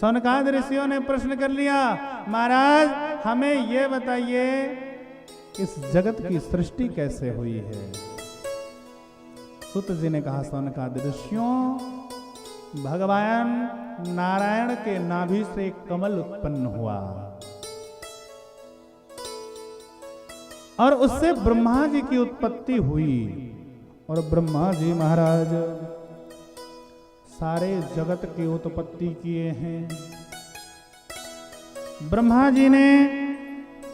सौनकादि ऋषियों ने प्रश्न कर लिया, महाराज हमें ये बताइए इस जगत की सृष्टि कैसे हुई है। सूत जी ने कहा, सौनकादि ऋषियों, भगवान नारायण के नाभि से कमल उत्पन्न हुआ और उससे ब्रह्मा जी की उत्पत्ति हुई और ब्रह्मा जी महाराज सारे जगत की उत्पत्ति किए हैं। ब्रह्मा जी ने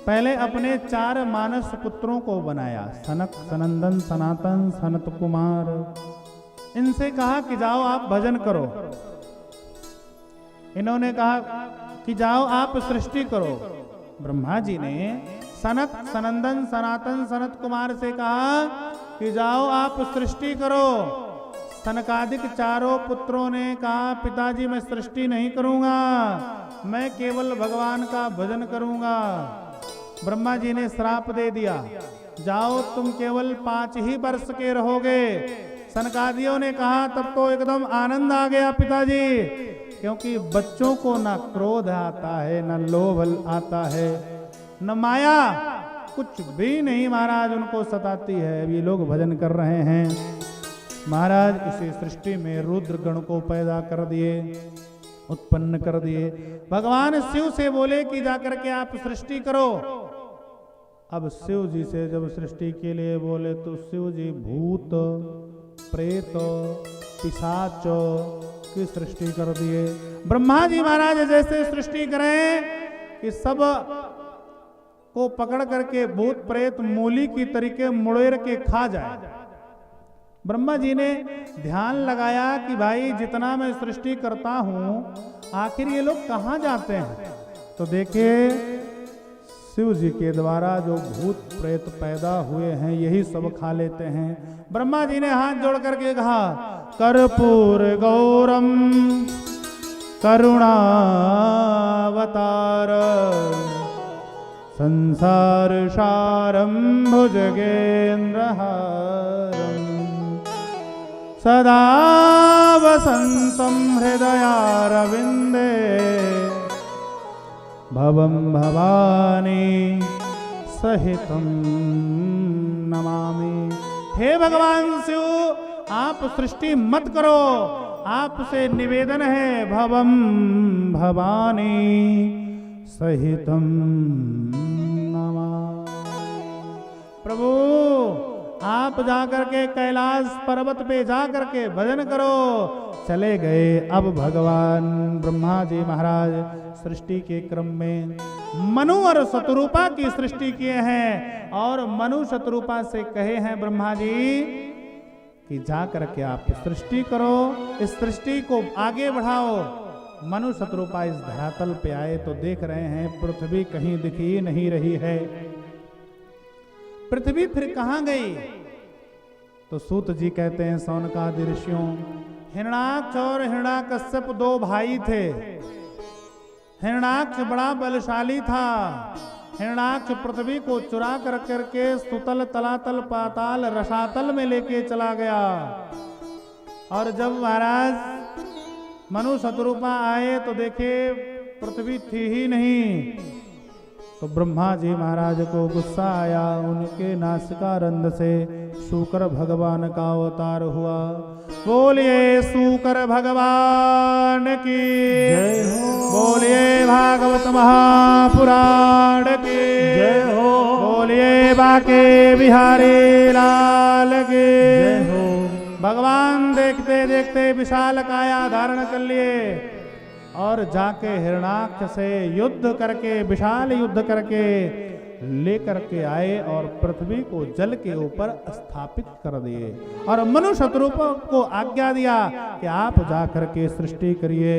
पहले अपने 4 मानस पुत्रों को बनाया, सनक, सनंदन, सनातन, सनत कुमार। इनसे कहा कि जाओ आप भजन करो। इन्होंने कहा कि जाओ आप सृष्टि करो। ब्रह्मा जी ने सनक, सनंदन, सनातन, सनत कुमार से कहा कि जाओ आप सृष्टि करो। सनकादिक 4 पुत्रों ने कहा, पिताजी मैं सृष्टि नहीं करूंगा, मैं केवल भगवान का भजन करूंगा। ब्रह्मा जी ने श्राप दे दिया, जाओ तुम केवल 5 ही वर्ष के रहोगे। सनकादियों ने कहा, तब तो एकदम आनंद आ गया पिताजी, क्योंकि बच्चों को ना क्रोध आता है, ना लोभ आता है, न माया, कुछ भी नहीं महाराज उनको सताती है। अब ये लोग भजन कर रहे हैं। महाराज इसी सृष्टि में रुद्र गण को पैदा कर दिए, उत्पन्न कर दिए। भगवान शिव से बोले कि जाकर के आप सृष्टि करो। अब शिव जी से जब सृष्टि के लिए बोले तो शिव जी भूत, प्रेत, पिशाच की सृष्टि कर दिए। ब्रह्मा जी महाराज जैसे सृष्टि करें कि सब को पकड़ करके भूत प्रेत मूली की तरीके मुड़ेर के खा जाए। ब्रह्मा जी ने ध्यान लगाया कि भाई जितना मैं सृष्टि करता हूं आखिर ये लोग कहां जाते हैं। तो देखिए शिव जी के द्वारा जो भूत प्रेत पैदा हुए हैं यही सब खा लेते हैं। ब्रह्मा जी ने हाथ जोड़ करके कहा, कर्पूर गौरम करुणावतार संसार सारम भुजगेन्द्रहारम सदा वसंतम हृदयारविंदे भवम भवानी सहितम नमामि। हे भगवान शिव, आप सृष्टि मत करो, आपसे निवेदन है, भवम भवानी सहितम नमामि। प्रभु आप जाकर के कैलाश पर्वत पे जाकर के भजन करो। चले गए। अब भगवान ब्रह्मा जी महाराज सृष्टि के क्रम में मनु और शतरूपा की सृष्टि किए हैं और मनु शतरूपा से कहे हैं ब्रह्मा जी कि जाकर के आप सृष्टि करो, इस सृष्टि को आगे बढ़ाओ। मनु शतरूपा इस धरातल पे आए तो देख रहे हैं पृथ्वी कहीं दिख ही नहीं रही है। पृथ्वी फिर कहां गई? तो सूत जी कहते हैं सौनकादि ऋषियों, हिरणाक्ष और हिरण्याकश्यप 2 भाई थे। हिरण्याक्ष बड़ा बलशाली था। हिरण्याक्ष पृथ्वी को चुरा कर करके सुतल, तलातल, पाताल, रसातल में लेके चला गया। और जब महाराज मनु शतरूपा आए तो देखे पृथ्वी थी ही नहीं। तो ब्रह्मा जी महाराज को गुस्सा आया, उनके नासिका रंध्र से शूकर भगवान का अवतार हुआ। बोलिए शूकर भगवान की जय हो, बोलिए भागवत महापुराण की जय हो, बोलिए बाके बिहारी लाल की जय हो। भगवान देखते देखते विशाल काया धारण कर लिए और जाके हिरणाक्ष से युद्ध करके, विशाल युद्ध करके लेकर के आए और पृथ्वी को जल के ऊपर स्थापित कर दिए। और मनु शतरूप को आज्ञा दिया कि आप जाकर के सृष्टि करिए।